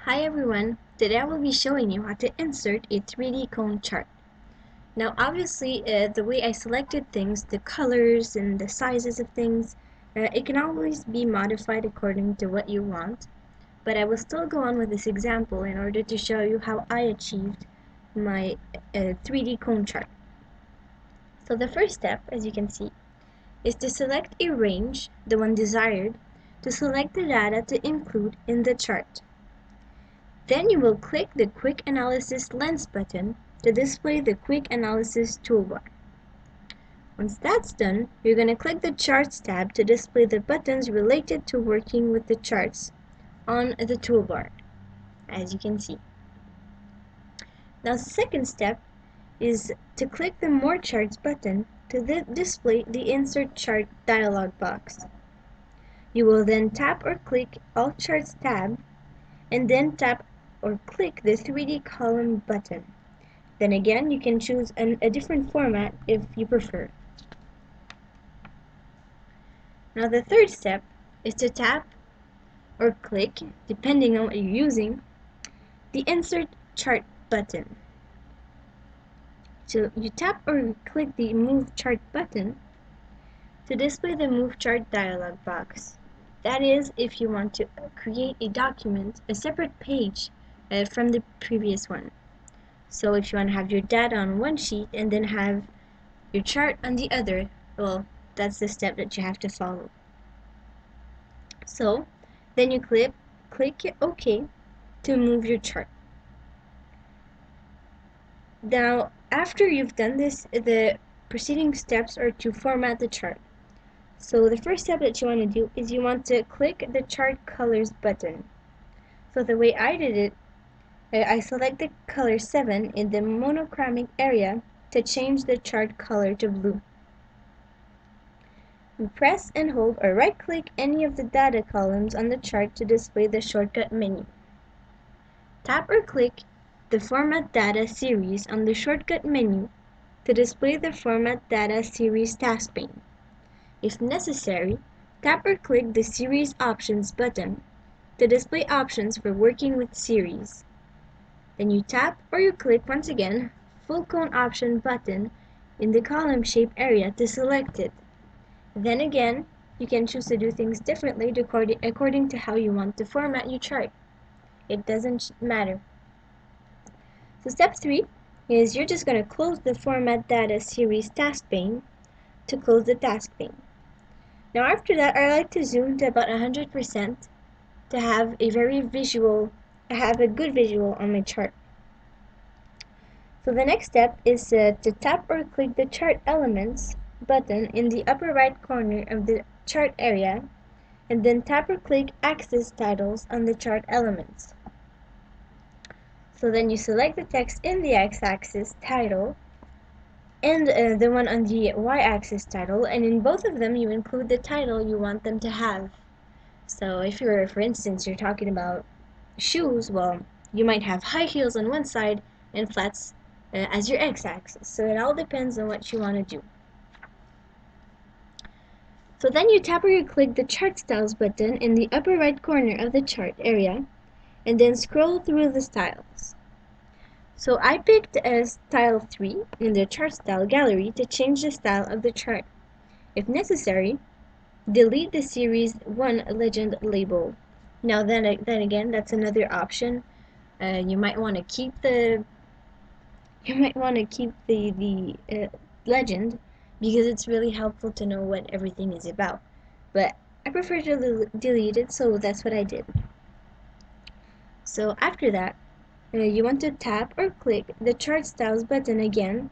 Hi everyone, today I will be showing you how to insert a 3D cone chart. Now obviously the way I selected things, the colors and the sizes of things, it can always be modified according to what you want, but I will still go on with this example in order to show you how I achieved my 3D cone chart. So the first step, as you can see, is to select a range, the one desired, to select the data to include in the chart. Then you will click the Quick Analysis Lens button to display the Quick Analysis toolbar. Once that's done, you're going to click the Charts tab to display the buttons related to working with the charts on the toolbar, as you can see. Now the second step is to click the More Charts button to display the Insert Chart dialog box. You will then tap or click All Charts tab and then tap or click the 3D column button. Then again, you can choose a different format if you prefer. Now the third step is to tap or click, depending on what you're using, the Insert Chart button. So you tap or click the Move Chart button to display the Move Chart dialog box. That is if you want to create a document, a separate page from the previous one. So if you want to have your data on one sheet and then have your chart on the other, well, that's the step that you have to follow. So then you click OK to move your chart. Now, after you've done this, the preceding steps are to format the chart. So the first step that you want to do is you want to click the Chart Colors button. So the way I did it, I select the color 7 in the monochromatic area to change the chart color to blue. You press and hold or right-click any of the data columns on the chart to display the shortcut menu. Tap or click the Format Data Series on the shortcut menu to display the Format Data Series task pane. If necessary, tap or click the Series Options button to display options for working with series. Then you tap or you click once again Full Cone Option button in the column shape area to select it. Then again, you can choose to do things differently according to how you want to format your chart. It doesn't matter. So step 3 is you're just going to close the Format Data Series task pane to close the task pane. Now after that, I like to zoom to about 100% to have a good visual on my chart. So the next step is to tap or click the Chart Elements button in the upper right corner of the chart area, and then tap or click Axis Titles on the chart elements. So then you select the text in the X-axis title and the one on the Y-axis title, and in both of them you include the title you want them to have. So if you're, for instance, you're talking about shoes, well, you might have high heels on one side and flats as your X-axis. So it all depends on what you want to do. So then you tap or you click the Chart Styles button in the upper right corner of the chart area, and then scroll through the styles. So I picked Style 3 in the Chart Style gallery to change the style of the chart. If necessary, delete the Series 1 legend label. Now then again, that's another option. You might want to keep the legend because it's really helpful to know what everything is about. But I prefer to delete it, so that's what I did. So after that, you want to tap or click the Chart Styles button again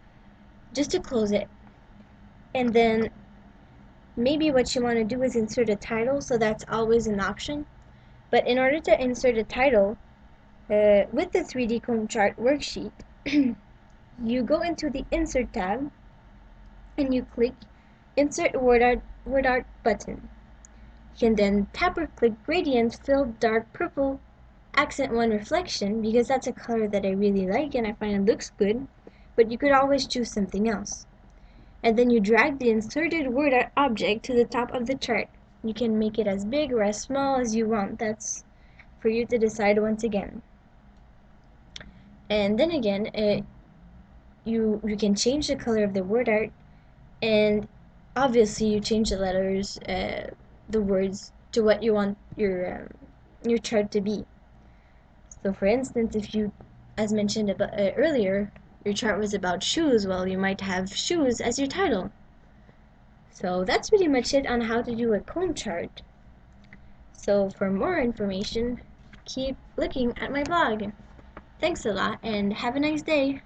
just to close it. And then maybe what you want to do is insert a title, so that's always an option. But in order to insert a title with the 3D Cone Chart worksheet, you go into the Insert tab and you click Insert Word Art button. You can then tap or click Gradient Filled Dark Purple Accent 1 Reflection because that's a color that I really like and I find it looks good, but you could always choose something else. And then you drag the inserted word art object to the top of the chart. You can make it as big or as small as you want. That's for you to decide once again. And then again, you can change the color of the word art, and obviously you change the letters, the words to what you want your chart to be. So for instance, if you, as mentioned about, earlier, your chart was about shoes, well, you might have shoes as your title. So that's pretty much it on how to do a cone chart. So for more information, keep looking at my blog. Thanks a lot and have a nice day.